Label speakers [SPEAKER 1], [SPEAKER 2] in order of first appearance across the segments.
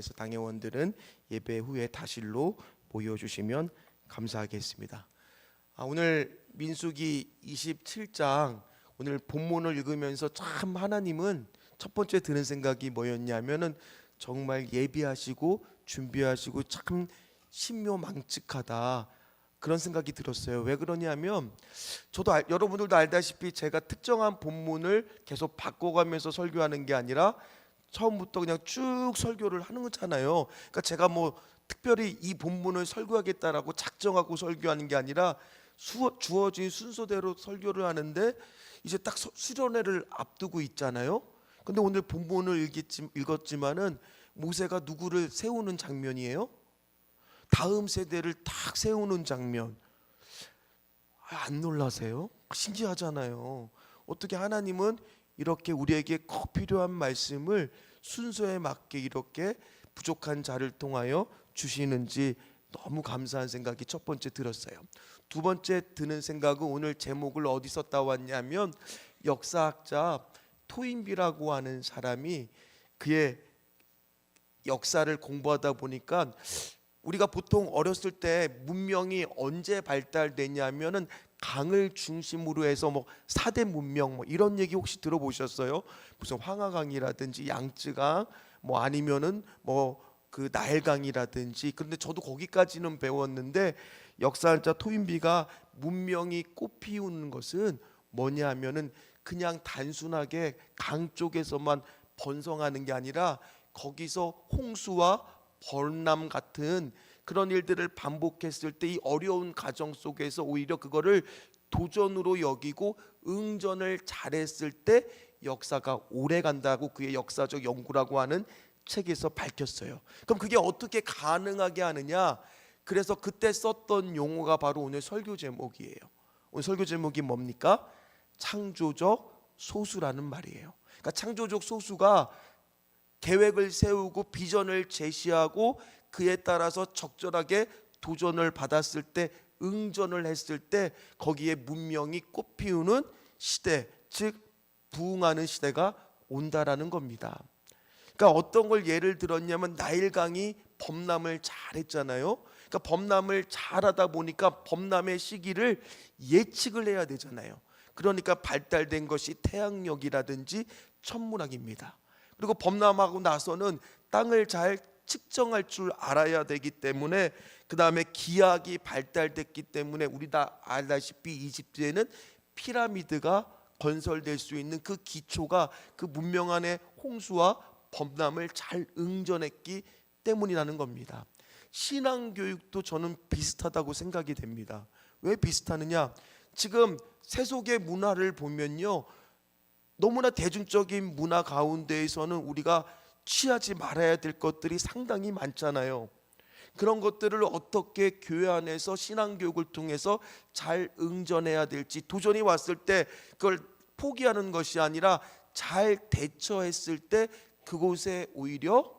[SPEAKER 1] 그래서 당회원들은 예배 후에 다실로 모여주시면 감사하겠습니다. 오늘 민수기 27장 오늘 본문을 읽으면서 참 하나님은 첫 번째 드는 생각이 뭐였냐면은 정말 예비하시고 준비하시고 참 신묘망측하다, 그런 생각이 들었어요. 왜 그러냐면 저도 여러분들도 알다시피 제가 특정한 본문을 계속 바꿔가면서 설교하는 게 아니라 처음부터 그냥 쭉 설교를 하는 거잖아요. 그러니까 제가 뭐 특별히 이 본문을 설교하겠다라고 작정하고 설교하는 게 아니라 주어진 순서대로 설교를 하는데 이제 딱 수련회를 앞두고 있잖아요. 근데 오늘 본문을 읽었지만은 모세가 누구를 세우는 장면이에요? 다음 세대를 딱 세우는 장면. 안 놀라세요? 신기하잖아요. 어떻게 하나님은 이렇게 우리에게 꼭 필요한 말씀을 순서에 맞게 이렇게 부족한 자를 통하여 주시는지 너무 감사한 생각이 첫 번째 들었어요. 두 번째 드는 생각은 오늘 제목을 어디서 따왔냐면 역사학자 토인비라고 하는 사람이 그의 역사를 공부하다 보니까 우리가 보통 어렸을 때 문명이 언제 발달되냐면은 강을 중심으로 해서 뭐 4대 문명 뭐 이런 얘기 혹시 들어보셨어요? 무슨 황하강이라든지 양쯔강 뭐 아니면은 뭐 그 나일강이라든지. 그런데 저도 거기까지는 배웠는데 역사학자 토인비가 문명이 꽃피우는 것은 뭐냐 하면은 그냥 단순하게 강 쪽에서만 번성하는 게 아니라 거기서 홍수와 번람 같은 그런 일들을 반복했을 때 이 어려운 과정 속에서 오히려 그거를 도전으로 여기고 응전을 잘했을 때 역사가 오래 간다고 그의 역사적 연구라고 하는 책에서 밝혔어요. 그럼 그게 어떻게 가능하게 하느냐? 그래서 그때 썼던 용어가 바로 오늘 설교 제목이에요. 오늘 설교 제목이 뭡니까? 창조적 소수라는 말이에요. 그러니까 창조적 소수가 계획을 세우고 비전을 제시하고 그에 따라서 적절하게 도전을 받았을 때 응전을 했을 때 거기에 문명이 꽃피우는 시대, 즉 부흥하는 시대가 온다라는 겁니다. 그러니까 어떤 걸 예를 들었냐면 나일강이 범람을 잘했잖아요. 그러니까 범람을 잘하다 보니까 범람의 시기를 예측을 해야 되잖아요. 그러니까 발달된 것이 태양력이라든지 천문학입니다. 그리고 범람하고 나서는 땅을 잘 측정할 줄 알아야 되기 때문에 그 다음에 기하학이 발달됐기 때문에 우리 다 알다시피 이집트에는 피라미드가 건설될 수 있는 그 기초가 그 문명 안에 홍수와 범람을 잘 응전했기 때문이라는 겁니다. 신앙교육도 저는 비슷하다고 생각이 됩니다. 왜 비슷하느냐? 지금 세속의 문화를 보면요, 너무나 대중적인 문화 가운데에서는 우리가 취하지 말아야 될 것들이 상당히 많잖아요. 그런 것들을 어떻게 교회 안에서 신앙교육을 통해서 잘 응전해야 될지, 도전이 왔을 때 그걸 포기하는 것이 아니라 잘 대처했을 때 그곳에 오히려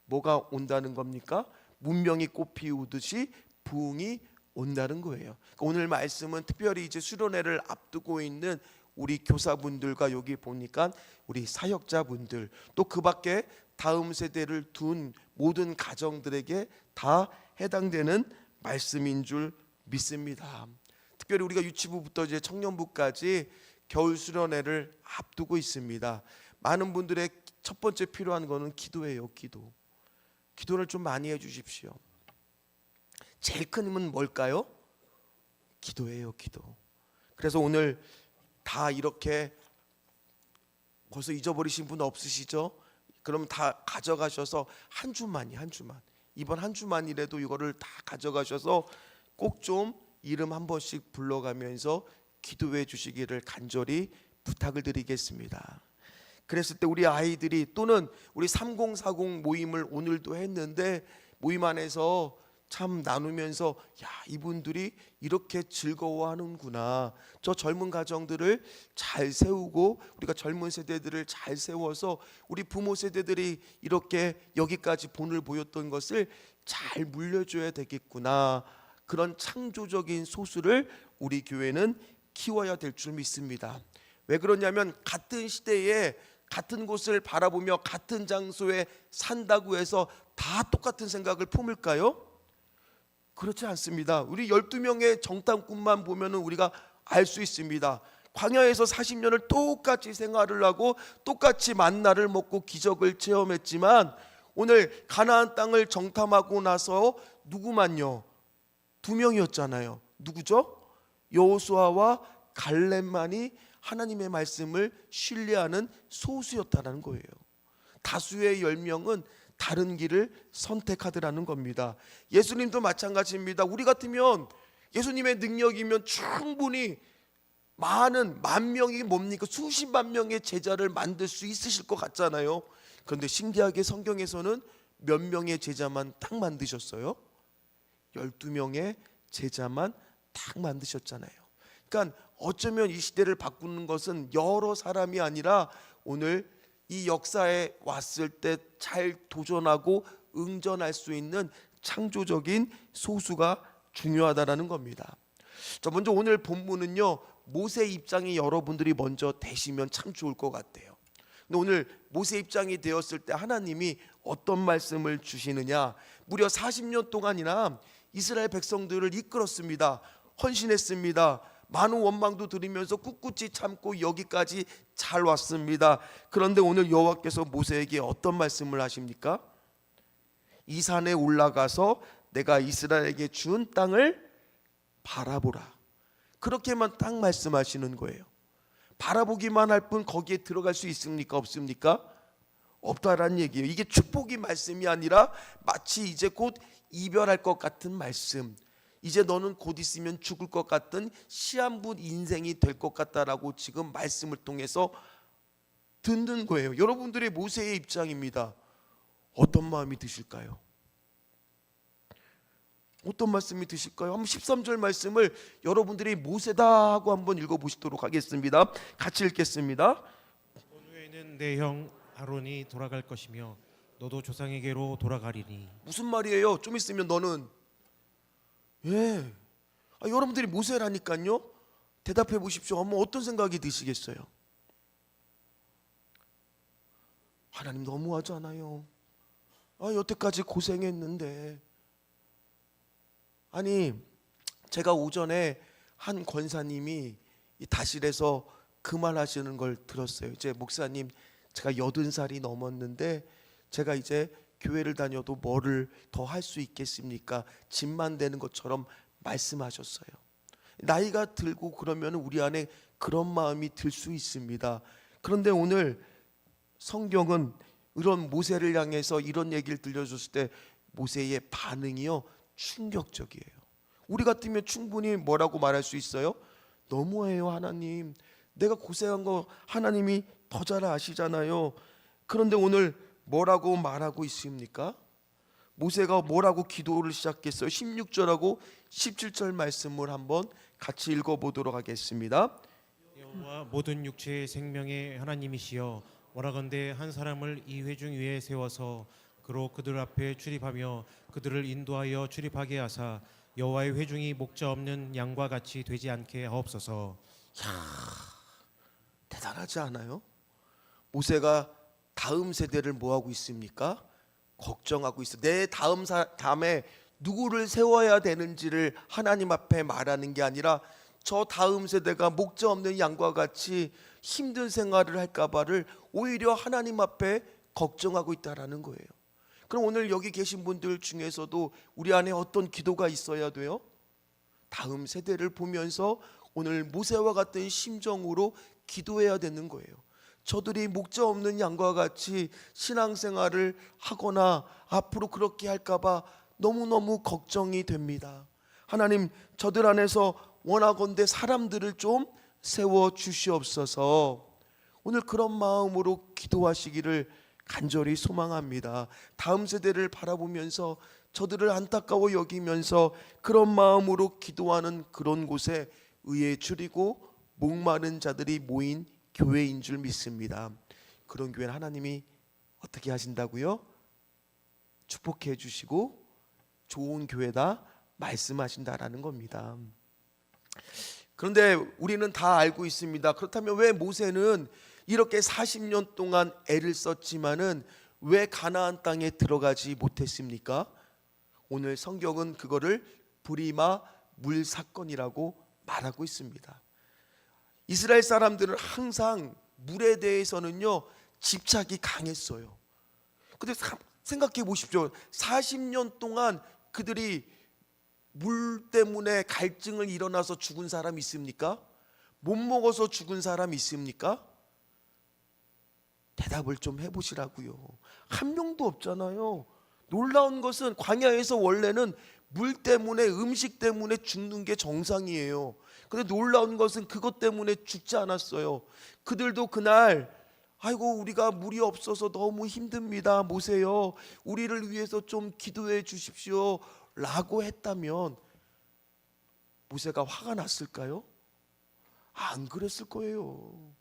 [SPEAKER 1] 뭐가 온다는 겁니까? 문명이 꽃피우듯이 부흥이 온다는 거예요. 오늘 말씀은 특별히 이제 수련회를 앞두고 있는 우리 교사분들과 여기 보니까 우리 사역자분들 또 그 밖에 다음 세대를 둔 모든 가정들에게 다 해당되는 말씀인 줄 믿습니다. 특별히 우리가 유치부부터 이제 청년부까지 겨울 수련회를 앞두고 있습니다. 많은 분들의 첫 번째 필요한 거는 기도예요. 기도를 좀 많이 해 주십시오. 제일 큰 힘은 뭘까요? 기도예요. 기도. 그래서 오늘 다 이렇게 벌써 잊어버리신 분 없으시죠? 그럼 다 가져가셔서 한 주만 이번 한 주만이라도 이거를 다 가져가셔서 꼭 좀 이름 한 번씩 불러가면서 기도해 주시기를 간절히 부탁을 드리겠습니다. 그랬을 때 우리 아이들이 또는 우리 3040 모임을 오늘도 했는데 모임 안에서 참 나누면서 야, 이분들이 이렇게 즐거워하는구나. 저 젊은 가정들을 잘 세우고 우리가 젊은 세대들을 잘 세워서 우리 부모 세대들이 이렇게 여기까지 본을 보였던 것을 잘 물려줘야 되겠구나. 그런 창조적인 소수를 우리 교회는 키워야 될 줄 믿습니다. 왜 그러냐면 같은 시대에 같은 곳을 바라보며 같은 장소에 산다고 해서 다 똑같은 생각을 품을까요? 그렇지 않습니다. 우리 12명의 정탐꾼만 보면은 우리가 알 수 있습니다. 광야에서 40년을 똑같이 생활을 하고 똑같이 만나를 먹고 기적을 체험했지만 오늘 가나안 땅을 정탐하고 나서 누구만요? 2명이었잖아요. 누구죠? 여호수아와 갈렙만이 하나님의 말씀을 신뢰하는 소수였다는 거예요. 다수의 10명은 다른 길을 선택하더라는 겁니다. 예수님도 마찬가지입니다. 우리 같으면 예수님의 능력이면 충분히 많은 만 명이 뭡니까? 수십만 명의 제자를 만들 수 있으실 것 같잖아요. 그런데 신기하게 성경에서는 몇 명의 제자만 딱 만드셨어요? 12명의 제자만 딱 만드셨잖아요. 그러니까 어쩌면 이 시대를 바꾸는 것은 여러 사람이 아니라 오늘 이 역사에 왔을 때 잘 도전하고 응전할 수 있는 창조적인 소수가 중요하다라는 겁니다. 자, 먼저 오늘 본문은요, 모세 입장이 여러분들이 먼저 되시면 참 좋을 것 같아요. 근데 오늘 모세 입장이 되었을 때 하나님이 어떤 말씀을 주시느냐? 무려 40년 동안이나 이스라엘 백성들을 이끌었습니다. 헌신했습니다. 많은 원망도 들으면서 꿋꿋이 참고 여기까지 잘 왔습니다. 그런데 오늘 여호와께서 모세에게 어떤 말씀을 하십니까? 이 산에 올라가서 내가 이스라엘에게 준 땅을 바라보라. 그렇게만 딱 말씀하시는 거예요. 바라보기만 할 뿐 거기에 들어갈 수 있습니까? 없습니까? 없다라는 얘기예요. 이게 축복의 말씀이 아니라 마치 이제 곧 이별할 것 같은 말씀, 이제 너는 곧 있으면 죽을 것 같은 시한부 인생이 될 것 같다라고 지금 말씀을 통해서 듣는 거예요. 여러분들의 모세의 입장입니다. 어떤 마음이 드실까요? 어떤 말씀이 드실까요? 한번 13절 말씀을 여러분들이 모세다 하고 한번 읽어보시도록 하겠습니다. 같이 읽겠습니다.
[SPEAKER 2] 후에는 내 형 아론이 돌아갈 것이며 너도 조상에게로 돌아가리니.
[SPEAKER 1] 무슨 말이에요? 좀 있으면 너는 여러분들이 모세라니까요. 대답해 보십시오. 어떤 생각이 드시겠어요? 하나님 너무하지 않아요? 여태까지 고생했는데. 아니, 제가 오전에 한 권사님이 이 다실에서 그 말 하시는 걸 들었어요. 이제 목사님, 제가 80살이 넘었는데 제가 이제 교회를 다녀도 뭐를 더 할 수 있겠습니까? 집만 되는 것처럼 말씀하셨어요. 나이가 들고 그러면 우리 안에 그런 마음이 들 수 있습니다. 그런데 오늘 성경은 이런 모세를 향해서 이런 얘기를 들려줬을 때 모세의 반응이요, 충격적이에요. 우리 같으면 충분히 뭐라고 말할 수 있어요? 너무해요, 하나님. 내가 고생한 거 하나님이 더 잘 아시잖아요. 그런데 오늘 뭐라고 말하고 있습니까? 모세가 뭐라고 기도를 시작했어요? 16절하고 17절 말씀을 한번 같이 읽어보도록 하겠습니다.
[SPEAKER 2] 여호와 모든 육체의 생명의 하나님이시여, 원하건대 한 사람을 이 회중 위에 세워서 그로 그들 앞에 출입하며 그들을 인도하여 출입하게 하사 여호와의 회중이 목자 없는 양과 같이 되지 않게 하옵소서.
[SPEAKER 1] 대단하지 않아요? 모세가 다음 세대를 뭐하고 있습니까? 걱정하고 있어. 내 다음에 누구를 세워야 되는지를 하나님 앞에 말하는 게 아니라 저 다음 세대가 목자 없는 양과 같이 힘든 생활을 할까봐를 오히려 하나님 앞에 걱정하고 있다라는 거예요. 그럼 오늘 여기 계신 분들 중에서도 우리 안에 어떤 기도가 있어야 돼요? 다음 세대를 보면서 오늘 모세와 같은 심정으로 기도해야 되는 거예요. 저들이 목자 없는 양과 같이 신앙생활을 하거나 앞으로 그렇게 할까봐 너무너무 걱정이 됩니다. 하나님, 저들 안에서 원하건대 사람들을 좀 세워 주시옵소서. 오늘 그런 마음으로 기도하시기를 간절히 소망합니다. 다음 세대를 바라보면서 저들을 안타까워 여기면서 그런 마음으로 기도하는 그런 곳에 의에 줄이고 목마른 자들이 모인 교회인 줄 믿습니다. 그런 교회는 하나님이 어떻게 하신다고요? 축복해 주시고 좋은 교회다 말씀하신다라는 겁니다. 그런데 우리는 다 알고 있습니다. 그렇다면 왜 모세는 이렇게 40년 동안 애를 썼지만은 왜 가나안 땅에 들어가지 못했습니까? 오늘 성경은 그거를 브리마 물 사건이라고 말하고 있습니다. 이스라엘 사람들은 항상 물에 대해서는요 집착이 강했어요. 근데 생각해 보십시오. 40년 동안 그들이 물 때문에 갈증을 일어나서 죽은 사람 있습니까? 못 먹어서 죽은 사람 있습니까? 대답을 좀 해보시라고요. 한 명도 없잖아요. 놀라운 것은 광야에서 원래는 물 때문에 음식 때문에 죽는 게 정상이에요. 근데 놀라운 것은 그것 때문에 죽지 않았어요. 그들도 그날 아이고 우리가 물이 없어서 너무 힘듭니다. 모세요. 우리를 위해서 좀 기도해 주십시오. 라고 했다면 모세가 화가 났을까요? 안 그랬을 거예요.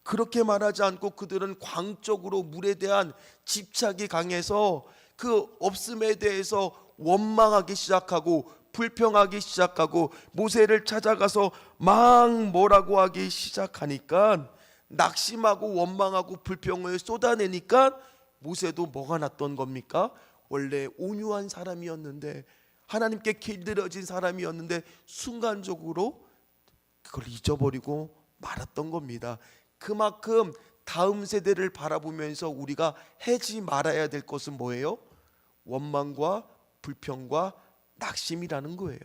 [SPEAKER 1] 그렇게 말하지 않고 그들은 광적으로 물에 대한 집착이 강해서 그 없음에 대해서 원망하기 시작하고 불평하기 시작하고 모세를 찾아가서 막 뭐라고 하기 시작하니까 낙심하고 원망하고 불평을 쏟아내니까 모세도 뭐가 났던 겁니까? 원래 온유한 사람이었는데 하나님께 길들여진 사람이었는데 순간적으로 그걸 잊어버리고 말았던 겁니다. 그만큼 다음 세대를 바라보면서 우리가 하지 말아야 될 것은 뭐예요? 원망과 불평과 낙심이라는 거예요.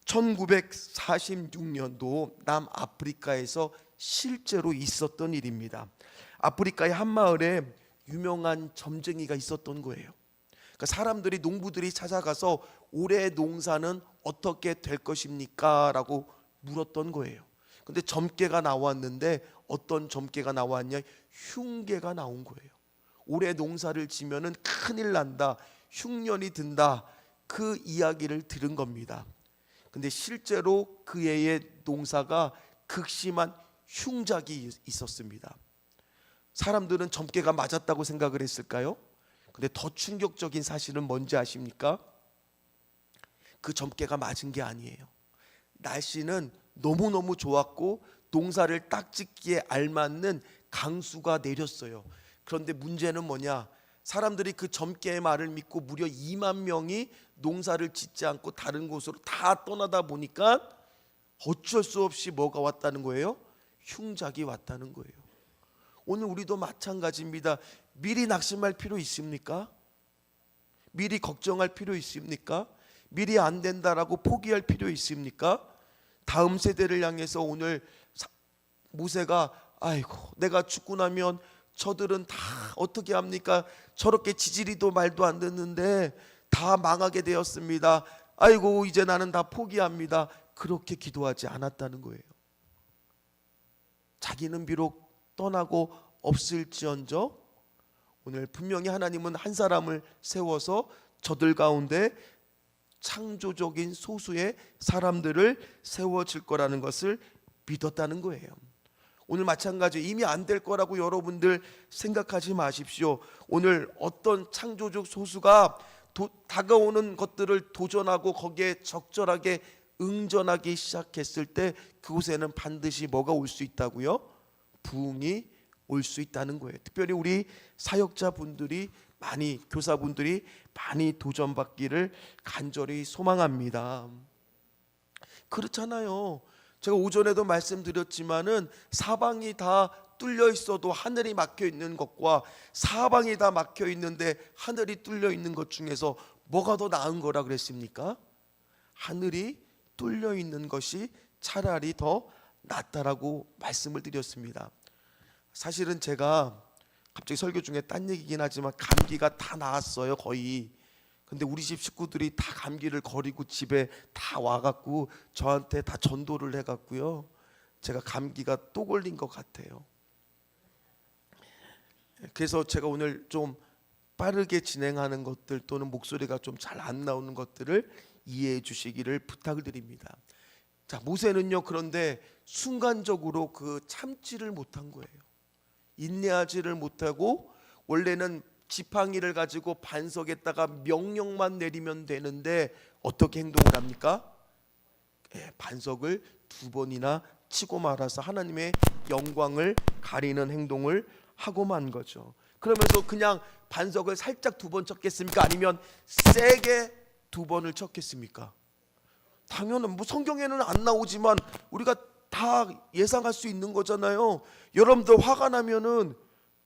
[SPEAKER 1] 1946년도 남아프리카에서 실제로 있었던 일입니다. 아프리카의 한 마을에 유명한 점쟁이가 있었던 거예요. 그러니까 사람들이 농부들이 찾아가서 올해 농사는 어떻게 될 것입니까? 라고 물었던 거예요. 근데 점괘가 나왔는데 어떤 점괘가 나왔냐? 흉계가 나온 거예요. 올해 농사를 지면은 큰일 난다. 흉년이 든다. 그 이야기를 들은 겁니다. 근데 실제로 그 해의 농사가 극심한 흉작이 있었습니다. 사람들은 점괘가 맞았다고 생각을 했을까요? 근데 더 충격적인 사실은 뭔지 아십니까? 그 점괘가 맞은 게 아니에요. 날씨는 너무너무 좋았고 농사를 딱 짓기에 알맞는 강수가 내렸어요. 그런데 문제는 뭐냐? 사람들이 그 점괘의 말을 믿고 무려 2만 명이 농사를 짓지 않고 다른 곳으로 다 떠나다 보니까 어쩔 수 없이 뭐가 왔다는 거예요? 흉작이 왔다는 거예요. 오늘 우리도 마찬가지입니다. 미리 낙심할 필요 있습니까? 미리 걱정할 필요 있습니까? 미리 안 된다라고 포기할 필요 있습니까? 다음 세대를 향해서 오늘 모세가 아이고 내가 죽고 나면 저들은 다 어떻게 합니까? 저렇게 지지리도 말도 안 듣는데 다 망하게 되었습니다. 아이고 이제 나는 다 포기합니다. 그렇게 기도하지 않았다는 거예요. 자기는 비록 떠나고 없을지언정 오늘 분명히 하나님은 한 사람을 세워서 저들 가운데 창조적인 소수의 사람들을 세워질 거라는 것을 믿었다는 거예요. 오늘 마찬가지 이미 안 될 거라고 여러분들 생각하지 마십시오. 오늘 어떤 창조적 소수가 다가오는 것들을 도전하고 거기에 적절하게 응전하기 시작했을 때 그곳에는 반드시 뭐가 올 수 있다고요? 부흥이 올 수 있다는 거예요. 특별히 우리 사역자분들이 많이 교사분들이 많이 도전받기를 간절히 소망합니다. 그렇잖아요. 제가 오전에도 말씀드렸지만은 사방이 다 뚫려 있어도 하늘이 막혀 있는 것과 사방이 다 막혀 있는데 하늘이 뚫려 있는 것 중에서 뭐가 더 나은 거라 그랬습니까? 하늘이 뚫려 있는 것이 차라리 더 낫다라고 말씀을 드렸습니다. 사실은 제가 갑자기 설교 중에 딴 얘기긴 하지만 감기가 다 나았어요 거의. 근데 우리 집 식구들이 다 감기를 거리고 집에 다 와갖고 저한테 다 전도를 해갖고요 제가 감기가 또 걸린 것 같아요. 그래서 제가 오늘 좀 빠르게 진행하는 것들 또는 목소리가 좀 잘 안 나오는 것들을 이해해 주시기를 부탁을 드립니다. 자, 모세는요 그런데 순간적으로 그 참지를 못한 거예요. 인내하지를 못하고 원래는 지팡이를 가지고 반석에다가 명령만 내리면 되는데 어떻게 행동을 합니까? 반석을 2번이나 치고 말아서 하나님의 영광을 가리는 행동을 하고 만 거죠. 그러면서 그냥 반석을 살짝 2번 쳤겠습니까? 아니면 세게 2번을 쳤겠습니까? 당연히 뭐 성경에는 안 나오지만 우리가 다 예상할 수 있는 거잖아요. 여러분들 화가 나면은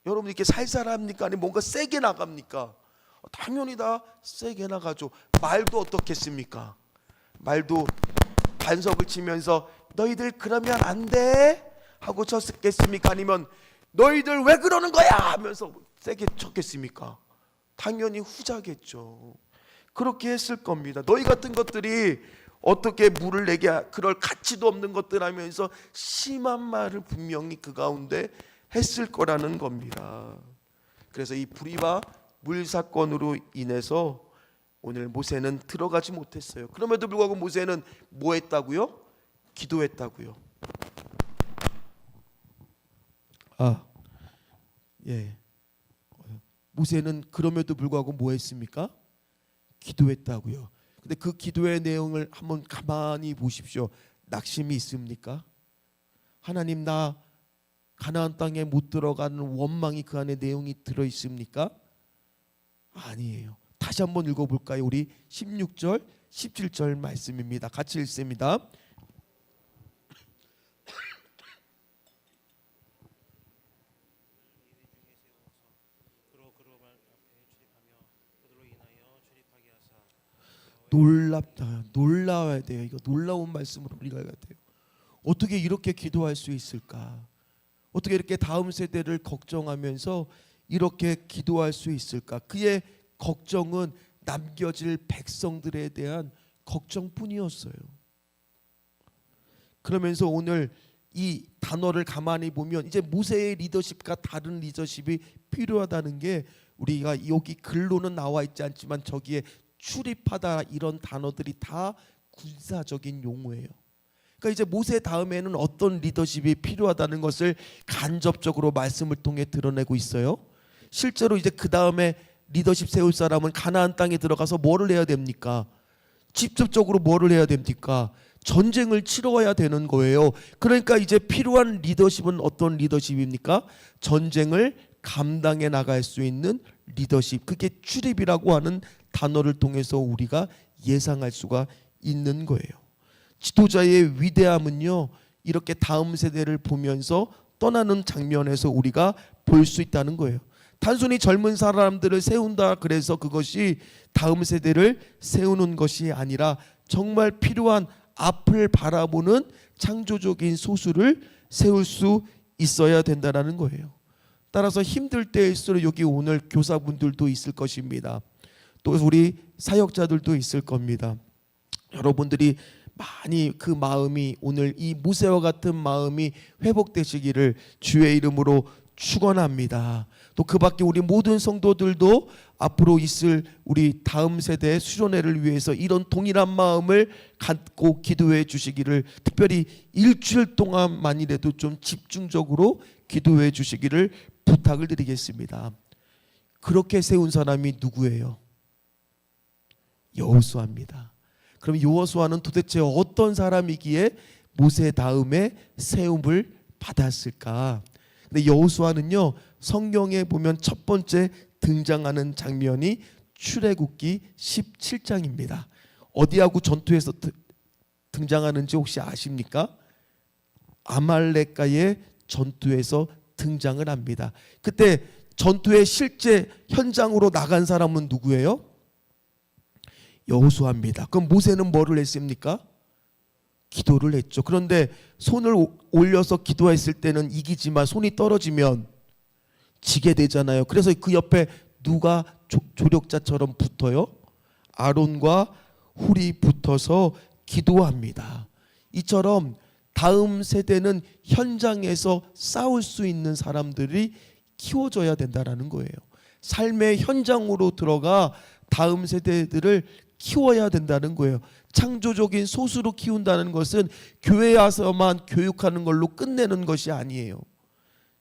[SPEAKER 1] 여러분 이렇게 살살합니까? 아니면 뭔가 세게 나갑니까? 당연히 다 세게 나가죠. 말도 어떻겠습니까? 말도 반석을 치면서 너희들 그러면 안 돼 하고 쳤겠습니까? 아니면 너희들 왜 그러는 거야 하면서 세게 쳤겠습니까? 당연히 후자겠죠. 그렇게 했을 겁니다. 너희 같은 것들이 어떻게 물을 내게 그럴 가치도 없는 것들 하면서 심한 말을 분명히 그 가운데 했을 거라는 겁니다. 그래서 이 불의와 물 사건으로 인해서 오늘 모세는 들어가지 못했어요. 그럼에도 불구하고 모세는 뭐 했다고요? 기도했다고요. 모세는 그럼에도 불구하고 뭐 했습니까? 기도했다고요. 근데 그 기도의 내용을 한번 가만히 보십시오. 낙심이 있습니까? 하나님 나 가나안 땅에 못 들어가는 원망이 그 안에 내용이 들어 있습니까? 아니에요. 다시 한번 읽어볼까요? 우리 16절 17절 말씀입니다. 같이 읽습니다. 놀랍다. 놀라워야 돼요. 이거 놀라운 말씀으로 우리가 해야 돼요. 어떻게 이렇게 기도할 수 있을까? 어떻게 이렇게 다음 세대를 걱정하면서 이렇게 기도할 수 있을까? 그의 걱정은 남겨질 백성들에 대한 걱정뿐이었어요. 그러면서 오늘 이 단어를 가만히 보면 이제 모세의 리더십과 다른 리더십이 필요하다는 게 우리가 여기 글로는 나와 있지 않지만 저기에 출입하다 이런 단어들이 다 군사적인 용어예요. 그러니까 이제 모세 다음에는 어떤 리더십이 필요하다는 것을 간접적으로 말씀을 통해 드러내고 있어요. 실제로 이제 그 다음에 리더십 세울 사람은 가나안 땅에 들어가서 뭐를 해야 됩니까? 직접적으로 뭐를 해야 됩니까? 전쟁을 치러야 되는 거예요. 그러니까 이제 필요한 리더십은 어떤 리더십입니까? 전쟁을 감당해 나갈 수 있는 리더십. 그게 출입이라고 하는 단어를 통해서 우리가 예상할 수가 있는 거예요. 지도자의 위대함은요, 이렇게 다음 세대를 보면서 떠나는 장면에서 우리가 볼 수 있다는 거예요. 단순히 젊은 사람들을 세운다 그래서 그것이 다음 세대를 세우는 것이 아니라 정말 필요한 앞을 바라보는 창조적인 소수를 세울 수 있어야 된다는 거예요. 따라서 힘들 때일수록 여기 오늘 교사분들도 있을 것입니다. 또 우리 사역자들도 있을 겁니다. 여러분들이 많이 그 마음이 오늘 이 모세와 같은 마음이 회복되시기를 주의 이름으로 축원합니다. 또 그 밖에 우리 모든 성도들도 앞으로 있을 우리 다음 세대의 수련회를 위해서 이런 동일한 마음을 갖고 기도해 주시기를, 특별히 일주일 동안만이라도 좀 집중적으로 기도해 주시기를 부탁을 드리겠습니다. 그렇게 세운 사람이 누구예요? 여호수아입니다. 그럼 여호수아는 도대체 어떤 사람이기에 모세 다음에 세움을 받았을까? 근데 여호수아는요, 성경에 보면 첫 번째 등장하는 장면이 출애굽기 17장입니다. 어디하고 전투에서 등장하는지 혹시 아십니까? 아말렉과의 전투에서 등장을 합니다. 그때 전투의 실제 현장으로 나간 사람은 누구예요? 여호수아입니다. 그럼 모세는 뭐를 했습니까? 기도를 했죠. 그런데 손을 올려서 기도했을 때는 이기지만 손이 떨어지면 지게 되잖아요. 그래서 그 옆에 누가 조력자처럼 붙어요? 아론과 훌이 붙어서 기도합니다. 이처럼 다음 세대는 현장에서 싸울 수 있는 사람들이 키워져야 된다는 거예요. 삶의 현장으로 들어가 다음 세대들을 키워야 된다는 거예요. 창조적인 소수로 키운다는 것은 교회에 와서만 교육하는 걸로 끝내는 것이 아니에요.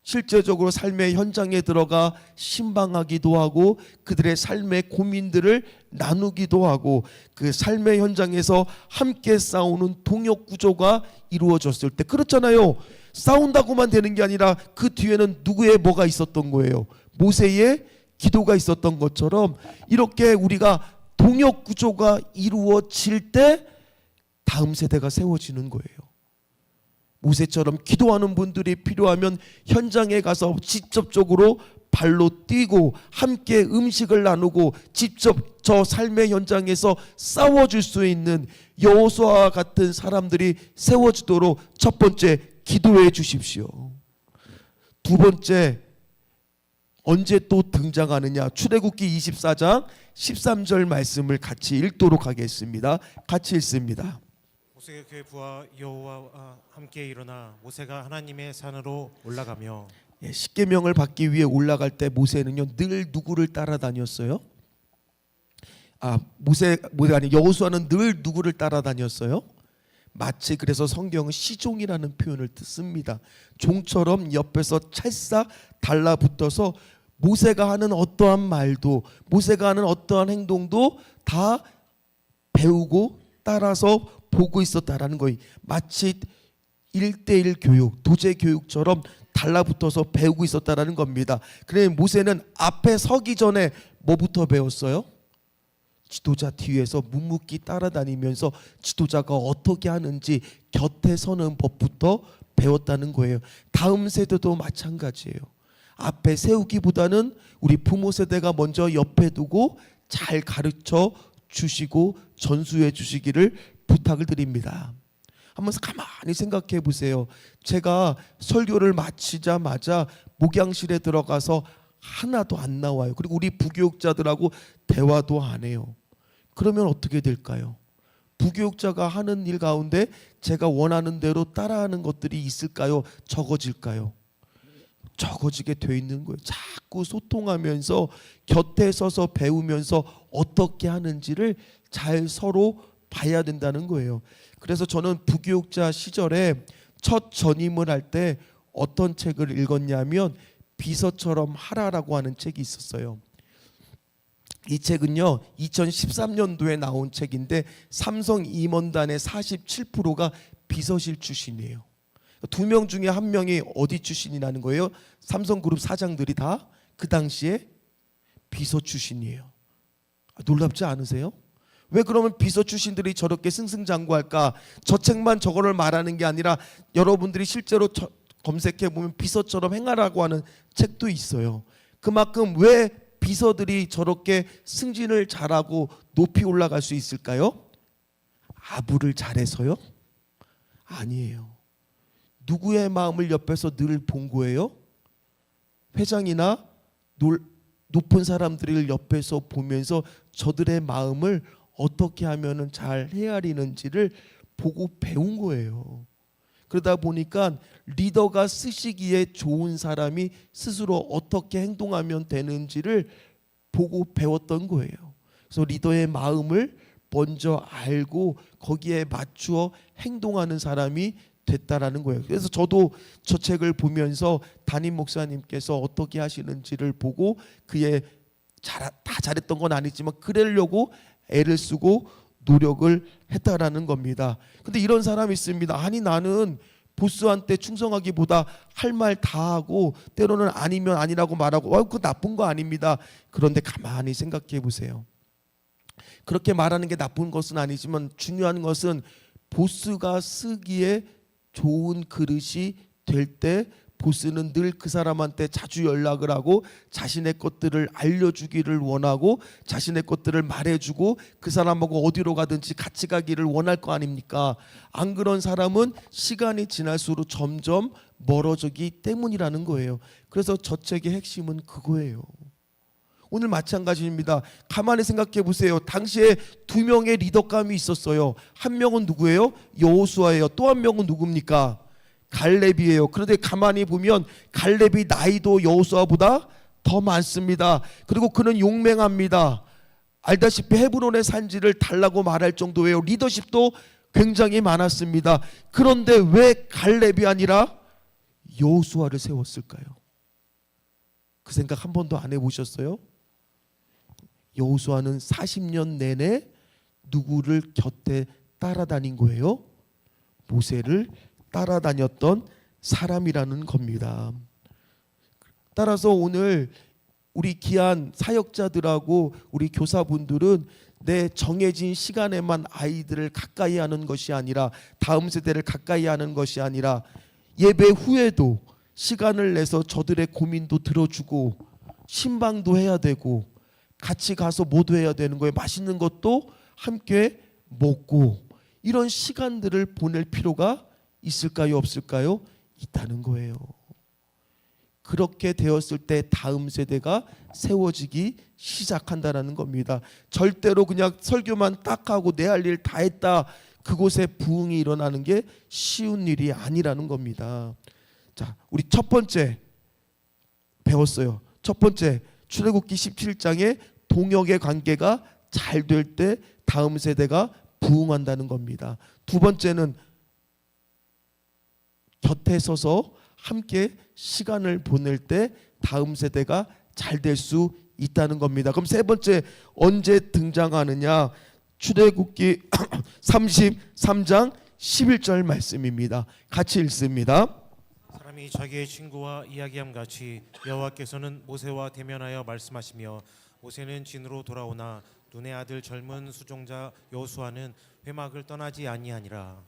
[SPEAKER 1] 실제적으로 삶의 현장에 들어가 신방하기도 하고 그들의 삶의 고민들을 나누기도 하고 그 삶의 현장에서 함께 싸우는 동역 구조가 이루어졌을 때, 그렇잖아요. 싸운다고만 되는 게 아니라 그 뒤에는 누구의 뭐가 있었던 거예요? 모세의 기도가 있었던 것처럼 이렇게 우리가 동역 구조가 이루어질 때 다음 세대가 세워지는 거예요. 모세처럼 기도하는 분들이 필요하면 현장에 가서 직접적으로 발로 뛰고 함께 음식을 나누고 직접 저 삶의 현장에서 싸워줄 수 있는 여호수아와 같은 사람들이 세워지도록 첫 번째, 기도해 주십시오. 두 번째, 언제 또 등장하느냐? 출애굽기 24장 13절 말씀을 같이 읽도록 하겠습니다. 같이 읽습니다.
[SPEAKER 2] 모세의 그의 부하 여호와와 함께 일어나 모세가 하나님의 산으로 올라가며.
[SPEAKER 1] 십계명을 받기 위해 올라갈 때 모세는요 늘 누구를 따라다녔어요? 여호수아는 늘 누구를 따라다녔어요? 마치 그래서 성경은 시종이라는 표현을 씁니다. 종처럼 옆에서 찰싹 달라붙어서 모세가 하는 어떠한 말도, 모세가 하는 어떠한 행동도 다 배우고 따라서 보고 있었다라는 거예요. 마치 1:1 교육, 도제 교육처럼 달라붙어서 배우고 있었다라는 겁니다. 그래 모세는 앞에 서기 전에 뭐부터 배웠어요? 지도자 뒤에서 묵묵히 따라다니면서 지도자가 어떻게 하는지 곁에 서는 법부터 배웠다는 거예요. 다음 세대도 마찬가지예요. 앞에 세우기보다는 우리 부모 세대가 먼저 옆에 두고 잘 가르쳐 주시고 전수해 주시기를 부탁을 드립니다. 한번 가만히 생각해 보세요. 제가 설교를 마치자마자 목양실에 들어가서 하나도 안 나와요. 그리고 우리 부교육자들하고 대화도 안 해요. 그러면 어떻게 될까요? 부교육자가 하는 일 가운데 제가 원하는 대로 따라하는 것들이 있을까요? 적어질까요? 적어지게 돼 있는 거예요. 자꾸 소통하면서 곁에 서서 배우면서 어떻게 하는지를 잘 서로 봐야 된다는 거예요. 그래서 저는 부교육자 시절에 첫 전임을 할 때 어떤 책을 읽었냐면 비서처럼 하라라고 하는 책이 있었어요. 이 책은요 2013년도에 나온 책인데 삼성 임원단의 47%가 비서실 출신이에요. 2명 중에 1명이 어디 출신이라는 거예요? 삼성그룹 사장들이 다 그 당시에 비서 출신이에요. 놀랍지 않으세요? 왜 그러면 비서 출신들이 저렇게 승승장구할까? 저 책만 저거를 말하는 게 아니라 여러분들이 실제로 검색해 보면 비서처럼 행하라고 하는 책도 있어요. 그만큼 왜 비서들이 저렇게 승진을 잘하고 높이 올라갈 수 있을까요? 아부를 잘해서요? 아니에요. 누구의 마음을 옆에서 늘 본 거예요? 회장이나 높은 사람들을 옆에서 보면서 저들의 마음을 어떻게 하면 잘 헤아리는지를 보고 배운 거예요. 그러다 보니까 리더가 쓰시기에 좋은 사람이 스스로 어떻게 행동하면 되는지를 보고 배웠던 거예요. 그래서 리더의 마음을 먼저 알고 거기에 맞추어 행동하는 사람이 됐다라는 거예요. 그래서 저도 저 책을 보면서 담임 목사님께서 어떻게 하시는지를 보고 그의 다 잘했던 건 아니지만 그러려고 애를 쓰고 노력을 했다라는 겁니다. 근데 이런 사람이 있습니다. 아니 나는 보스한테 충성하기보다 할 말 다 하고 때로는 아니면 아니라고 말하고 그거 나쁜 거 아닙니다. 그런데 가만히 생각해 보세요. 그렇게 말하는 게 나쁜 것은 아니지만 중요한 것은 보스가 쓰기에 좋은 그릇이 될 때 보스는 늘 그 사람한테 자주 연락을 하고 자신의 것들을 알려주기를 원하고 자신의 것들을 말해주고 그 사람하고 어디로 가든지 같이 가기를 원할 거 아닙니까? 안 그런 사람은 시간이 지날수록 점점 멀어지기 때문이라는 거예요. 그래서 저 책의 핵심은 그거예요. 오늘 마찬가지입니다. 가만히 생각해 보세요. 당시에 2명의 리더감이 있었어요. 한 명은 누구예요? 여호수아예요. 또 한 명은 누굽니까? 갈렙이에요. 그런데 가만히 보면 갈렙이 나이도 여호수아보다 더 많습니다. 그리고 그는 용맹합니다. 알다시피 헤브론의 산지를 달라고 말할 정도예요. 리더십도 굉장히 많았습니다. 그런데 왜 갈렙이 아니라 여호수아를 세웠을까요? 그 생각 한 번도 안 해보셨어요? 여호수아는 40년 내내 누구를 곁에 따라다닌 거예요? 모세를 따라다녔던 사람이라는 겁니다. 따라서 오늘 우리 귀한 사역자들하고 우리 교사분들은 내 정해진 시간에만 아이들을 가까이 하는 것이 아니라, 다음 세대를 가까이 하는 것이 아니라, 예배 후에도 시간을 내서 저들의 고민도 들어주고 신방도 해야 되고 같이 가서 모두 해야 되는 거예요. 맛있는 것도 함께 먹고, 이런 시간들을 보낼 필요가 있을까요, 없을까요? 있다는 거예요. 그렇게 되었을 때 다음 세대가 세워지기 시작한다는 겁니다. 절대로 그냥 설교만 딱 하고 내 할 일 다 했다, 그곳에 부흥이 일어나는 게 쉬운 일이 아니라는 겁니다. 자, 우리 첫 번째 배웠어요. 첫 번째, 출애굽기 17장에 동역의 관계가 잘 될 때 다음 세대가 부흥한다는 겁니다. 두 번째는 곁에 서서 함께 시간을 보낼 때 다음 세대가 잘 될 수 있다는 겁니다. 그럼 세 번째 언제 등장하느냐? 출애굽기 33장 11절 말씀입니다. 같이 읽습니다.
[SPEAKER 2] 사람이 자기의 친구와 이야기함 같이 여호와께서는 모세와 대면하여 말씀하시며 모세는 진으로 돌아오나 눈의 아들 젊은 수종자 여호수아는 회막을 떠나지 아니하니라.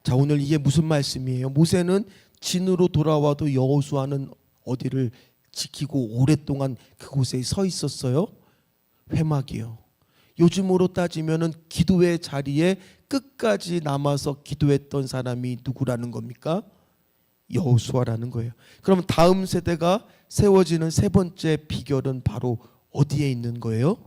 [SPEAKER 1] 자, 오늘 이게 무슨 말씀이에요? 모세는 진으로 돌아와도 여호수아는 어디를 지키고 오랫동안 그곳에 서 있었어요? 회막이요. 요즘으로 따지면은 기도의 자리에 끝까지 남아서 기도했던 사람이 누구라는 겁니까? 여호수아라는 거예요. 그럼 다음 세대가 세워지는 세 번째 비결은 바로 어디에 있는 거예요?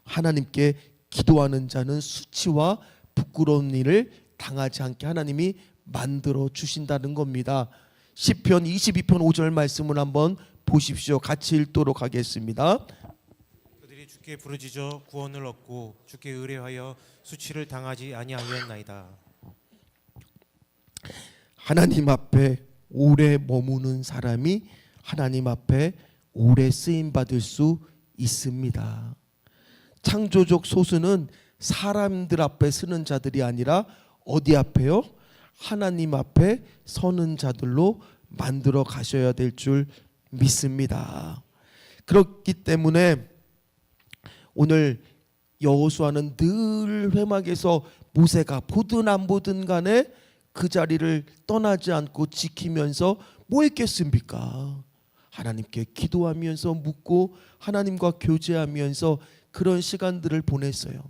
[SPEAKER 1] 하나님께 기도하는 자는 수치와 부끄러운 일을 당하지 않게 하나님이 만들어 주신다는 겁니다. 시편 22편 5절 말씀을 한번 보십시오. 같이 읽도록 하겠습니다.
[SPEAKER 2] 그들이 주께 부르짖어 구원을 얻고 주께 의뢰하여 수치를 당하지 아니하였나이다.
[SPEAKER 1] 하나님 앞에 오래 머무는 사람이 하나님 앞에 오래 쓰임 받을 수 있습니다. 창조적 소수는 사람들 앞에 서는 자들이 아니라 어디 앞에요? 하나님 앞에 서는 자들로 만들어 가셔야 될 줄 믿습니다. 그렇기 때문에 오늘 여호수아는 늘 회막에서 모세가 보든 안 보든 간에 그 자리를 떠나지 않고 지키면서 뭐 했겠습니까? 하나님께 기도하면서 묻고 하나님과 교제하면서 그런 시간들을 보냈어요.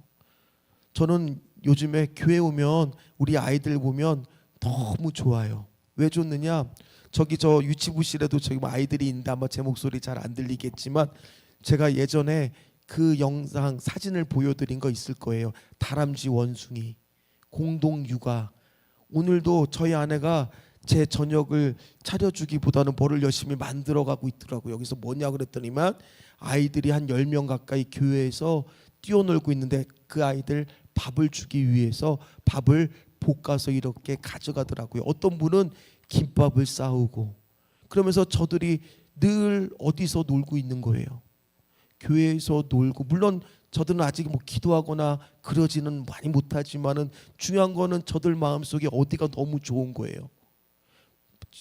[SPEAKER 1] 저는 요즘에 교회 오면 우리 아이들 보면 너무 좋아요. 왜 좋느냐? 저기 저 유치부실에도 저기 아이들이 있는데 아마 제 목소리 잘 안 들리겠지만 제가 예전에 그 영상 사진을 보여드린 거 있을 거예요. 다람쥐 원숭이 공동 육아. 오늘도 저희 아내가 제 저녁을 차려주기보다는 뭐를 열심히 만들어가고 있더라고요. 여기서 뭐냐 그랬더니만 아이들이 한 10명 가까이 교회에서 뛰어놀고 있는데 그 아이들 밥을 주기 위해서 밥을 볶아서 이렇게 가져가더라고요. 어떤 분은 김밥을 싸우고, 그러면서 저들이 늘 어디서 놀고 있는 거예요. 교회에서 놀고, 물론 저들은 아직 뭐 기도하거나 그러지는 많이 못하지만은 중요한 거는 저들 마음속에 어디가 너무 좋은 거예요.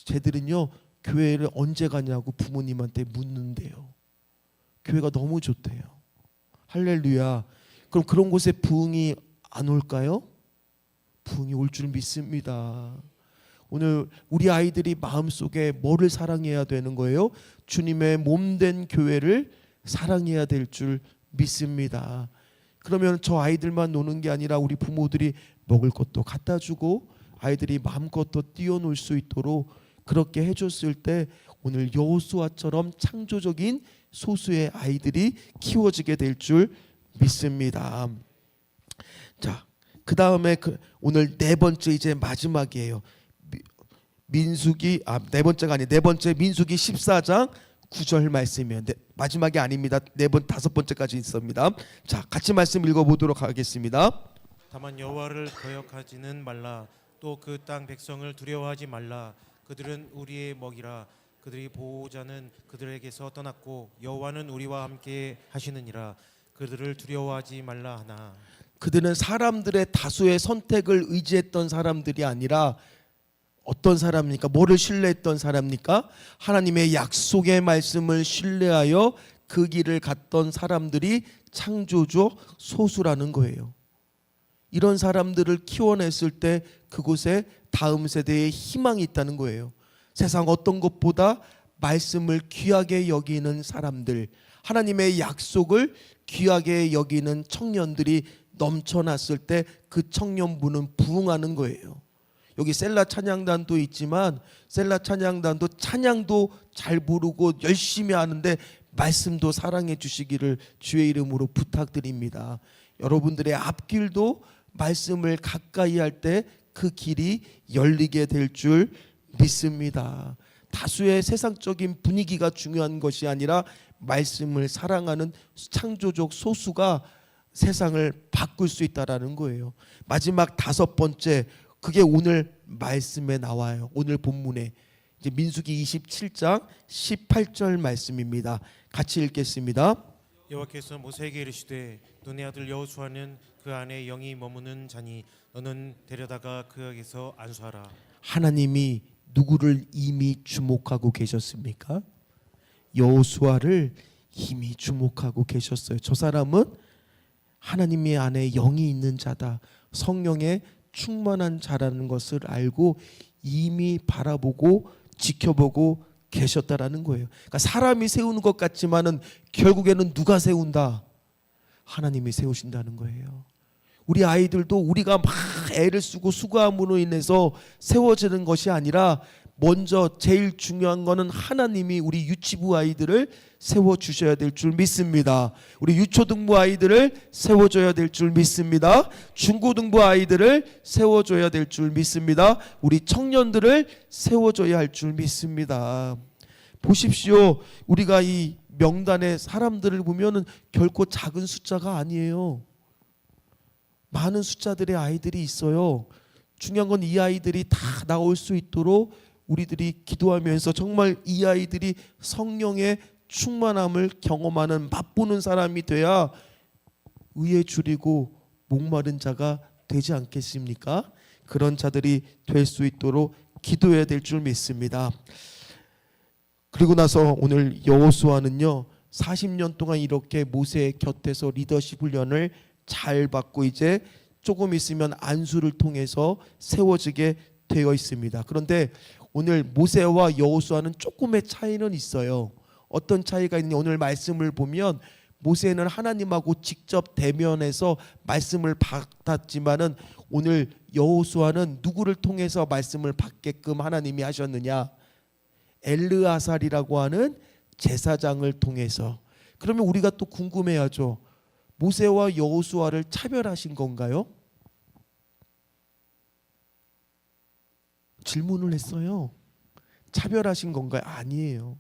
[SPEAKER 1] 쟤들은요 교회를 언제 가냐고 부모님한테 묻는데요. 교회가 너무 좋대요. 할렐루야. 그럼 그런 곳에 부흥이 안 올까요? 부흥이 올 줄 믿습니다. 오늘 우리 아이들이 마음속에 뭐를 사랑해야 되는 거예요? 주님의 몸된 교회를 사랑해야 될 줄 믿습니다. 그러면 저 아이들만 노는 게 아니라 우리 부모들이 먹을 것도 갖다 주고 아이들이 마음껏 뛰어놀 수 있도록 그렇게 해줬을 때 오늘 여호수아처럼 창조적인 소수의 아이들이 키워지게 될 줄 믿습니다. 자, 그 다음에 오늘 네 번째 이제 마지막이에요. 민수기 네 번째가 아니 네 번째 민수기 14장 9절 말씀이에요. 마지막이 아닙니다. 다섯 번째까지 있습니다. 자, 같이 말씀 읽어보도록 하겠습니다.
[SPEAKER 2] 다만 여호와를 거역하지는 말라. 또 그 땅 백성을 두려워하지 말라. 그들은 우리의 먹이라. 그들이 보호자는 그들에게서 떠났고 여호와는 우리와 함께 하시느니라. 그들을 두려워하지 말라 하나.
[SPEAKER 1] 그들은 사람들의 다수의 선택을 의지했던 사람들이 아니라 어떤 사람입니까? 뭐를 신뢰했던 사람입니까? 하나님의 약속의 말씀을 신뢰하여 그 길을 갔던 사람들이 창조적 소수라는 거예요. 이런 사람들을 키워냈을 때 그곳에 다음 세대에 희망이 있다는 거예요. 세상 어떤 것보다 말씀을 귀하게 여기는 사람들, 하나님의 약속을 귀하게 여기는 청년들이 넘쳐났을 때 그 청년부는 부흥하는 거예요. 여기 셀라 찬양단도 있지만 셀라 찬양단도 찬양도 잘 부르고 열심히 하는데 말씀도 사랑해 주시기를 주의 이름으로 부탁드립니다. 여러분들의 앞길도 말씀을 가까이 할 때 그 길이 열리게 될 줄 믿습니다. 다수의 세상적인 분위기가 중요한 것이 아니라 말씀을 사랑하는 창조적 소수가 세상을 바꿀 수 있다라는 거예요. 마지막 5번째, 그게 오늘 말씀에 나와요. 오늘 본문에 이제 민수기 27장 18절 말씀입니다. 같이 읽겠습니다.
[SPEAKER 2] 여호와께서 모세에게 이르시되 너네 아들 여호수아는 그 안에 영이 머무는 자니 너는 데려다가 그에게서 안수하라.
[SPEAKER 1] 하나님이 누구를 이미 주목하고 계셨습니까? 여호수아를 이미 주목하고 계셨어요. 저 사람은 하나님의 안에 영이 있는 자다, 성령에 충만한 자라는 것을 알고 이미 바라보고 지켜보고 계셨다라는 거예요. 그러니까 사람이 세우는 것 같지만은 결국에는 누가 세운다? 하나님이 세우신다는 거예요. 우리 아이들도 우리가 막 애를 쓰고 수고함으로 인해서 세워지는 것이 아니라 먼저 제일 중요한 거는 하나님이 우리 유치부 아이들을 세워주셔야 될 줄 믿습니다. 우리 유초등부 아이들을 세워줘야 될 줄 믿습니다. 중고등부 아이들을 세워줘야 될 줄 믿습니다. 우리 청년들을 세워줘야 할 줄 믿습니다. 보십시오. 우리가 이 명단의 사람들을 보면은 결코 작은 숫자가 아니에요. 많은 숫자들의 아이들이 있어요. 중요한 건 이 아이들이 다 나올 수 있도록 우리들이 기도하면서 정말 이 아이들이 성령의 충만함을 경험하는 맛보는 사람이 돼야 의에 줄이고 목마른 자가 되지 않겠습니까? 그런 자들이 될 수 있도록 기도해야 될 줄 믿습니다. 그리고 나서 오늘 여호수아는요 40년 동안 이렇게 모세의 곁에서 리더십 훈련을 잘 받고 이제 조금 있으면 안수를 통해서 세워지게 되어 있습니다. 그런데 오늘 모세와 여호수아는 조금의 차이는 있어요. 어떤 차이가 있느냐, 오늘 말씀을 보면 모세는 하나님하고 직접 대면해서 말씀을 받았지만은 오늘 여호수아는 누구를 통해서 말씀을 받게끔 하나님이 하셨느냐? 엘르아살이라고 하는 제사장을 통해서. 그러면 우리가 또 궁금해하죠. 모세와 여호수아를 차별하신 건가요? 질문을 했어요. 차별하신 건가요? 아니에요.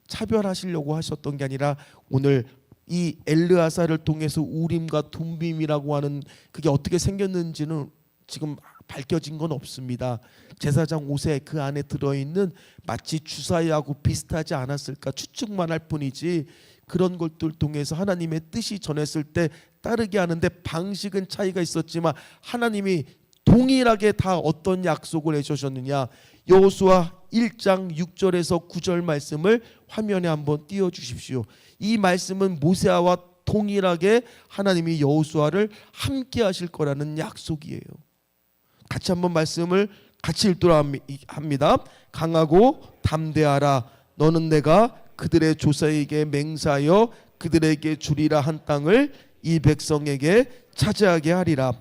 [SPEAKER 1] 차별하시려고 하셨던 게 아니라 오늘 이 엘르아살을 통해서 우림과 둠빔이라고 하는 그게 어떻게 생겼는지는 지금 밝혀진 건 없습니다. 제사장 옷에 그 안에 들어있는 마치 주사위하고 비슷하지 않았을까 추측만 할 뿐이지 그런 것들 통해서 하나님의 뜻이 전했을 때 따르게 하는데 방식은 차이가 있었지만 하나님이 동일하게 다 어떤 약속을 해주셨느냐. 여호수아 1장 6절에서 9절 말씀을 화면에 한번 띄워주십시오. 이 말씀은 모세와 동일하게 하나님이 여호수아를 함께 하실 거라는 약속이에요. 같이 한번 말씀을 같이 읽도록 합니다. 강하고 담대하라. 너는 내가 그들의 조상에게 맹세하여 그들에게 주리라 한 땅을 이 백성에게 차지하게 하리라.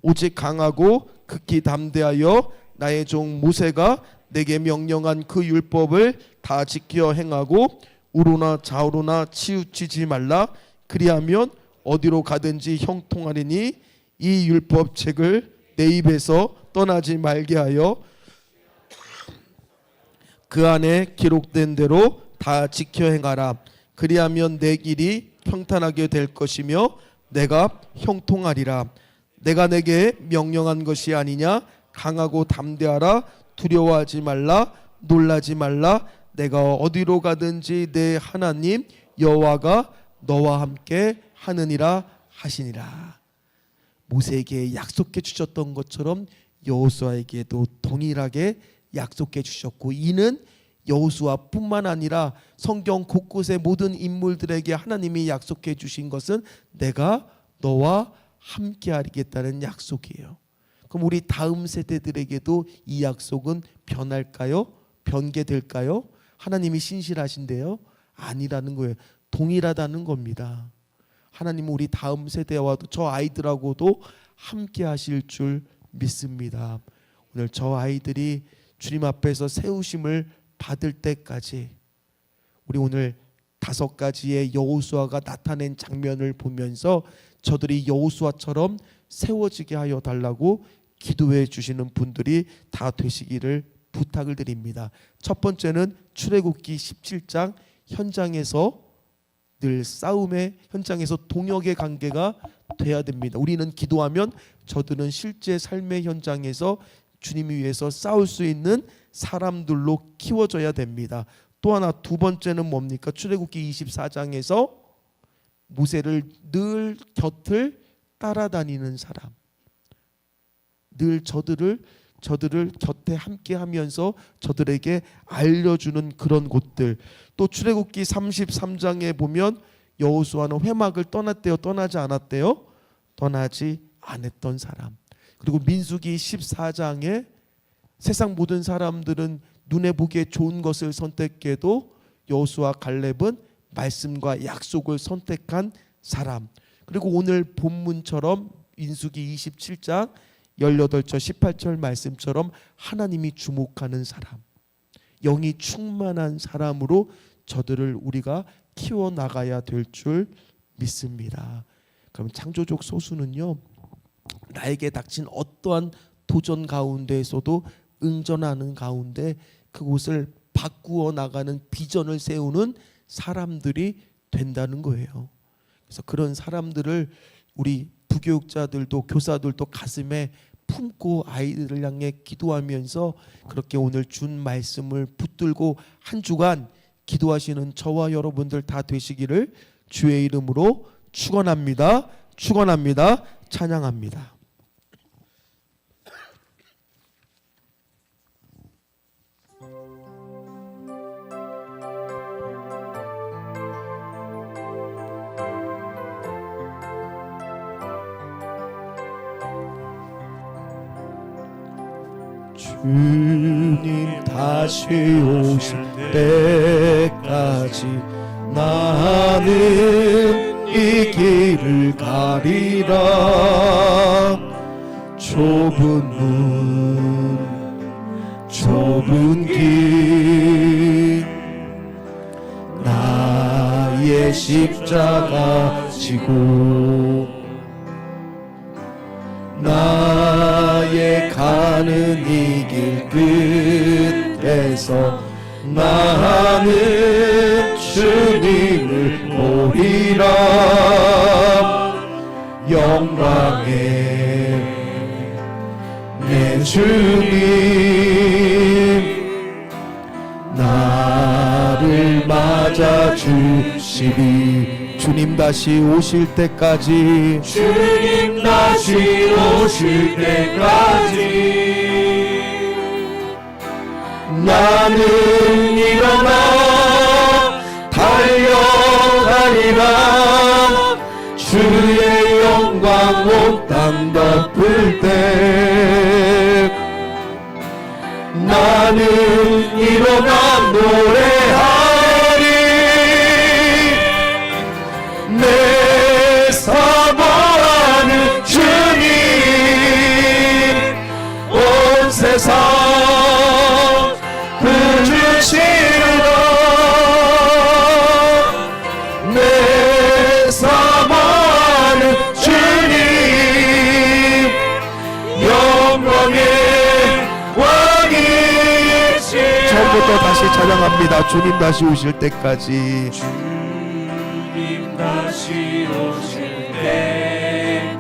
[SPEAKER 1] 오직 강하고 극히 담대하여 나의 종 모세가 내게 명령한 그 율법을 다 지켜 행하고 우로나 좌우로나 치우치지 말라. 그리하면 어디로 가든지 형통하리니 이 율법책을 내 입에서 떠나지 말게 하여 그 안에 기록된 대로 다 지켜 행하라. 그리하면 내 길이 평탄하게 될 것이며 내가 형통하리라. 내가 내게 명령한 것이 아니냐. 강하고 담대하라. 두려워하지 말라. 놀라지 말라. 내가 어디로 가든지 내 하나님 여호와가 너와 함께 하느니라 하시니라. 모세에게 약속해 주셨던 것처럼 여호수아에게도 동일하게 약속해 주셨고, 이는 여호수아뿐만 아니라 성경 곳곳의 모든 인물들에게 하나님이 약속해 주신 것은 내가 너와 함께 하겠다는 약속이에요. 그럼 우리 다음 세대들에게도 이 약속은 변할까요? 변개될까요? 하나님이 신실하신데요? 아니라는 거예요. 동일하다는 겁니다. 하나님은 우리 다음 세대와도 저 아이들하고도 함께 하실 줄 믿습니다. 오늘 저 아이들이 주님 앞에서 세우심을 받을 때까지 우리 오늘 5가지의 여호수아가 나타낸 장면을 보면서 저들이 여호수아처럼 세워지게 하여 달라고 기도해 주시는 분들이 다 되시기를 부탁을 드립니다. 첫 번째는 출애굽기 17장 현장에서 늘 싸움의 현장에서 동역의 관계가 돼야 됩니다. 우리는 기도하면 저들은 실제 삶의 현장에서 주님 위해서 싸울 수 있는 사람들로 키워져야 됩니다. 또 하나, 두 번째는 뭡니까? 출애굽기 24장에서 모세를 늘 곁을 따라다니는 사람, 늘 저들을 곁에 함께 하면서 저들에게 알려주는 그런 곳들. 또 출애굽기 33장에 보면 여호수아는 회막을 떠났대요? 떠나지 않았대요? 떠나지 않았던 사람. 그리고 민수기 14장에 세상 모든 사람들은 눈에 보기에 좋은 것을 선택해도 여호수아 갈렙은 말씀과 약속을 선택한 사람. 그리고 오늘 본문처럼 민수기 27장 18절 18절 말씀처럼 하나님이 주목하는 사람, 영이 충만한 사람으로 저들을 우리가 키워나가야 될 줄 믿습니다. 그럼 창조적 소수는요, 나에게 닥친 어떠한 도전 가운데에서도 응전하는 가운데 그곳을 바꾸어 나가는 비전을 세우는 사람들이 된다는 거예요. 그래서 그런 사람들을 우리 부교육자들도 교사들도 가슴에 품고 아이들을 향해 기도하면서 그렇게 오늘 준 말씀을 붙들고 한 주간 기도하시는 저와 여러분들 다 되시기를 주의 이름으로 축원합니다. 축원합니다. 찬양합니다. 주님 다시 오실 때까지 나는 이 길을 가리라. 좁은 문 좁은 길 나의 십자가 지고 나의 가는 이 길 끝에서 나는 주님을 보리라. 영광의 내 주님 나를 맞아 주시리. 주님 다시 오실 때까지, 주님 다시 오실 때까지 나는 일어나 달려가리라. 주의 영광 온 땅 덮을 때 나는 일어나 노래하리. 내 사모하는 주님 온 세상 부르시리라. 내 사모하는 주님 영광의 왕이시. 처음부터 다시 찬양합니다. 주님 다시 오실 때까지, 주님 다시 오실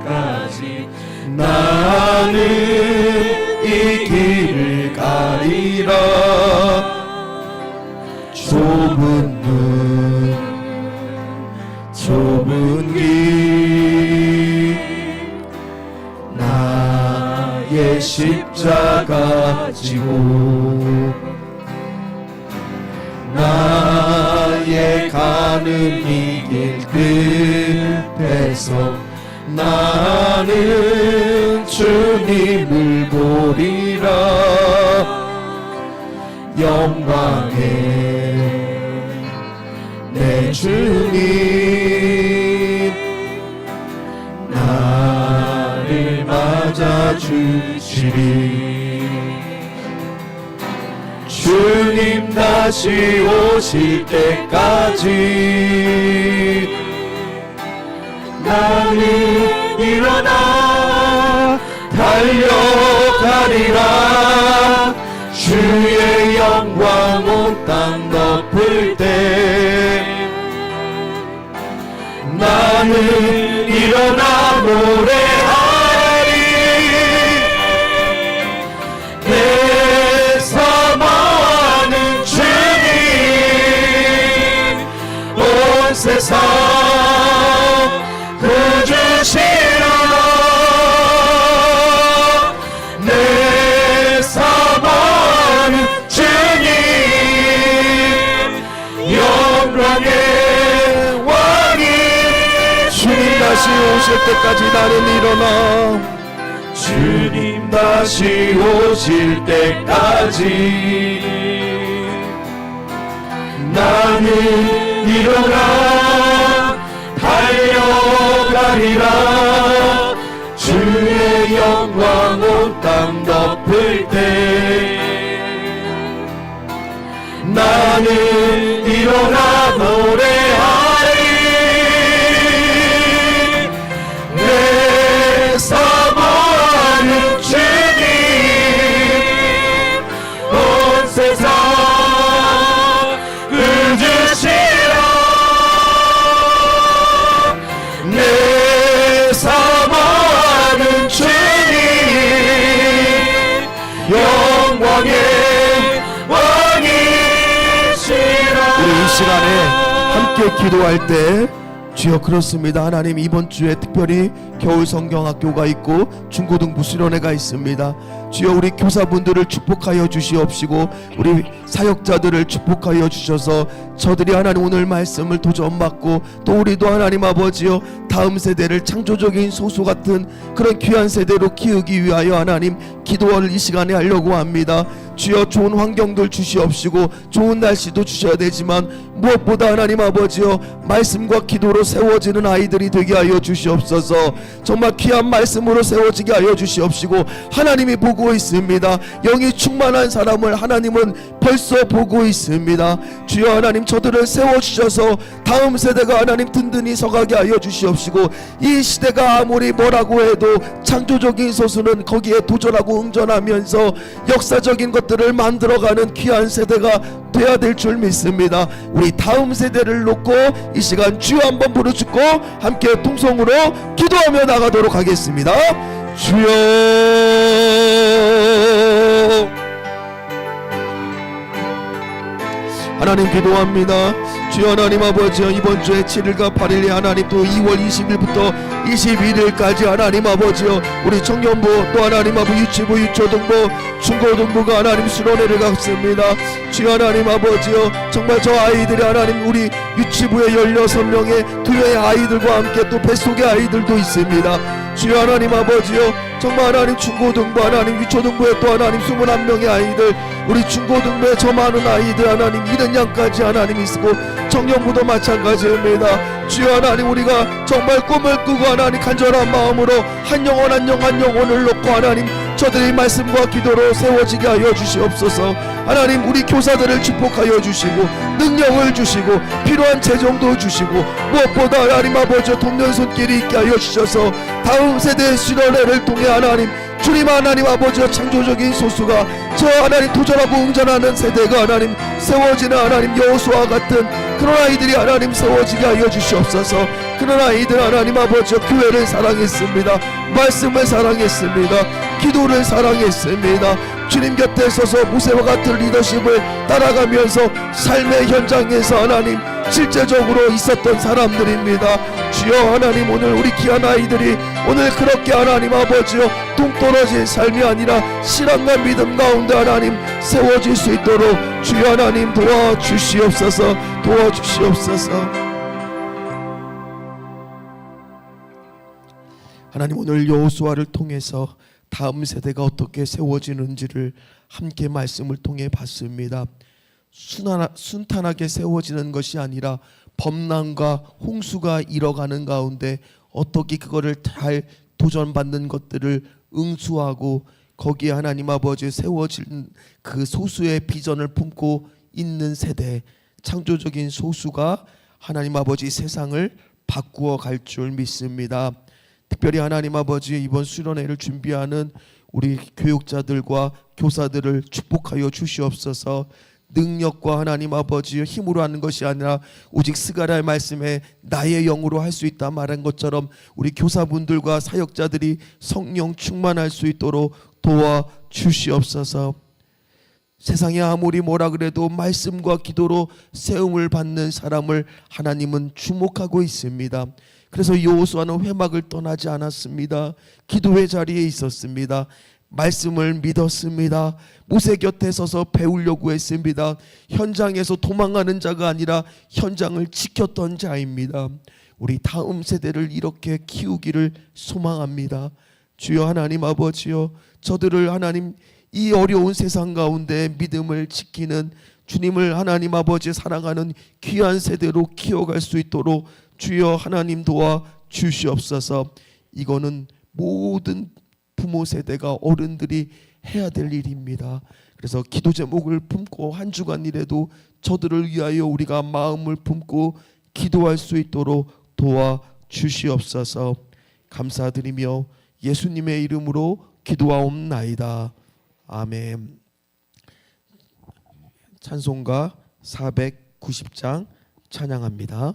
[SPEAKER 1] 때까지 나는 이 길을 가리라. 십자가 지고 나의 가는 이 길 끝에서 나는 주님을 보리라. 영광의 내 주님 나를 맞아주시리. 주님 다시 오실 때까지 나는 일어나 달려가리라. 주의 영광 온 땅 덮을 때 나는 일어나 노래하리. 내 사모하는 주님 온 세상 구주시라. 내 사모하는 주님 영광의 왕이. 주님 다시 오실 때까지 나는 일어나. 주님 다시 오실 때까지 나는 일어나 달려가리라. 주의 영광 온 땅 덮을 때 나는 일어나 노래하리. 내 사모하는 주님 온 세상 구주시라. 내 사모하는 주님 영광의 왕이시라. 우리 이 시간에 함께 기도할 때 주여 그렇습니다. 하나님 이번 주에 특별히 겨울 성경학교가 있고 중고등부 수련회가 있습니다. 주여 우리 교사분들을 축복하여 주시옵시고 우리 사역자들을 축복하여 주셔서 저들이 하나님 오늘 말씀을 도전 받고 또 우리도 하나님 아버지여 다음 세대를 창조적인 소수 같은 그런 귀한 세대로 키우기 위하여 하나님 기도를 이 시간에 하려고 합니다. 주여 좋은 환경들 주시옵시고 좋은 날씨도 주셔야 되지만 무엇보다 하나님 아버지여 말씀과 기도로 세워지는 아이들이 되게 하여 주시옵소서. 정말 귀한 말씀으로 세워지게 하여 주시옵시고 하나님이 보고 있습니다. 영이 충만한 사람을 하나님은 벌써 보고 있습니다. 주여 하나님 저들을 세워주셔서 다음 세대가 하나님 든든히 서가게 하여 주시옵시고 이 시대가 아무리 뭐라고 해도 창조적인 소수는 거기에 도전하고 응전하면서 역사적인 것들을 만들어가는 귀한 세대가 돼야 될 줄 믿습니다. 우리 다음 세대를 놓고 이 시간 주여 한번 부르짖고 함께 통성으로 기도하며 나가도록 하겠습니다. 주여 하나님 기도합니다. 주여 하나님 아버지 이번 주에 7일과 8일에 하나님 또 2월 20일부터 21일까지 하나님 아버지요 우리 청년부 또 하나님 아버지 유치부 유초등부 중고등부가 하나님 수련회를 갔습니다. 주여 하나님 아버지요 정말 저 아이들이 하나님 우리 유치부의 16명의 두려의 아이들과 함께 또 뱃속의 아이들도 있습니다. 주여 하나님 아버지요 정말 하나님 중고등부 하나님 유초등부에 또 하나님 21명의 아이들 우리 중고등부에 저 많은 아이들 하나님 이른 양까지 하나님 있고 청년부도 마찬가지입니다. 주여 하나님 우리가 정말 꿈을 꾸고 하나님 간절한 마음으로 한 영혼 한 영혼을 놓고 하나님 저들의 말씀과 기도로 세워지게 하여 주시옵소서. 하나님 우리 교사들을 축복하여 주시고 능력을 주시고 필요한 재정도 주시고 무엇보다 하나님 아버지 돕는 손길이 있게 하여 주셔서 다음 세대의 수련회를 통해 하나님 주님 하나님 아버지와 창조적인 소수가 저 하나님 도전하고 응전하는 세대가 하나님 세워지는 하나님 여호수아와 같은 그런 아이들이 하나님 세워지게 하여 주시옵소서. 그런 아이들 하나님 아버지 교회를 사랑했습니다. 말씀을 사랑했습니다. 기도를 사랑했습니다. 주님 곁에 서서 모세와 같은 리더십을 따라가면서 삶의 현장에서 하나님 실제적으로 있었던 사람들입니다. 주여 하나님, 오늘 우리 귀한 아이들이 오늘 그렇게 하나님 아버지여 동떨어진 삶이 아니라 신앙과 믿음 가운데 하나님 세워질 수 있도록 주여 하나님 도와주시옵소서. 하나님, 오늘 여호수아를 통해서 다음 세대가 어떻게 세워지는지를 함께 말씀을 통해 봤습니다. 순탄하게 세워지는 것이 아니라 범람과 홍수가 일어가는 가운데 어떻게 그거를 잘 도전받는 것들을 응수하고 거기에 하나님 아버지 세워진 그 소수의 비전을 품고 있는 세대, 창조적인 소수가 하나님 아버지 세상을 바꾸어 갈 줄 믿습니다. 특별히 하나님 아버지 이번 수련회를 준비하는 우리 교육자들과 교사들을 축복하여 주시옵소서. 능력과 하나님 아버지의 힘으로 하는 것이 아니라 오직 스가랴의 말씀에 나의 영으로 할 수 있다 말한 것처럼 우리 교사분들과 사역자들이 성령 충만할 수 있도록 도와주시옵소서. 세상에 아무리 뭐라 그래도 말씀과 기도로 세움을 받는 사람을 하나님은 주목하고 있습니다. 그래서 여호수아는 회막을 떠나지 않았습니다. 기도의 자리에 있었습니다. 말씀을 믿었습니다. 모세 곁에 서서 배우려고 했습니다. 현장에서 도망가는 자가 아니라 현장을 지켰던 자입니다. 우리 다음 세대를 이렇게 키우기를 소망합니다. 주여 하나님 아버지여, 저들을 하나님 이 어려운 세상 가운데 믿음을 지키는 주님을 하나님 아버지 사랑하는 귀한 세대로 키워갈 수 있도록 주여 하나님 도와 주시옵소서. 이거는 모든 부모 세대가 어른들이 해야 될 일입니다. 그래서 기도 제목을 품고 한 주간 일에도 저들을 위하여 우리가 마음을 품고 기도할 수 있도록 도와 주시옵소서. 감사드리며 예수님의 이름으로 기도하옵나이다. 아멘. 찬송가 490장 찬양합니다.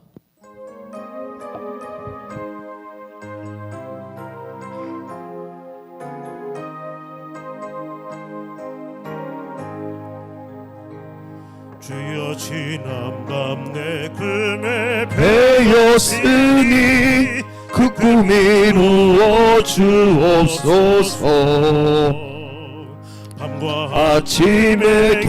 [SPEAKER 3] 주여 지난밤 내 꿈에
[SPEAKER 1] 배였으니 그 꿈이 이루어 주옵소서.
[SPEAKER 3] 밤과
[SPEAKER 1] 아침에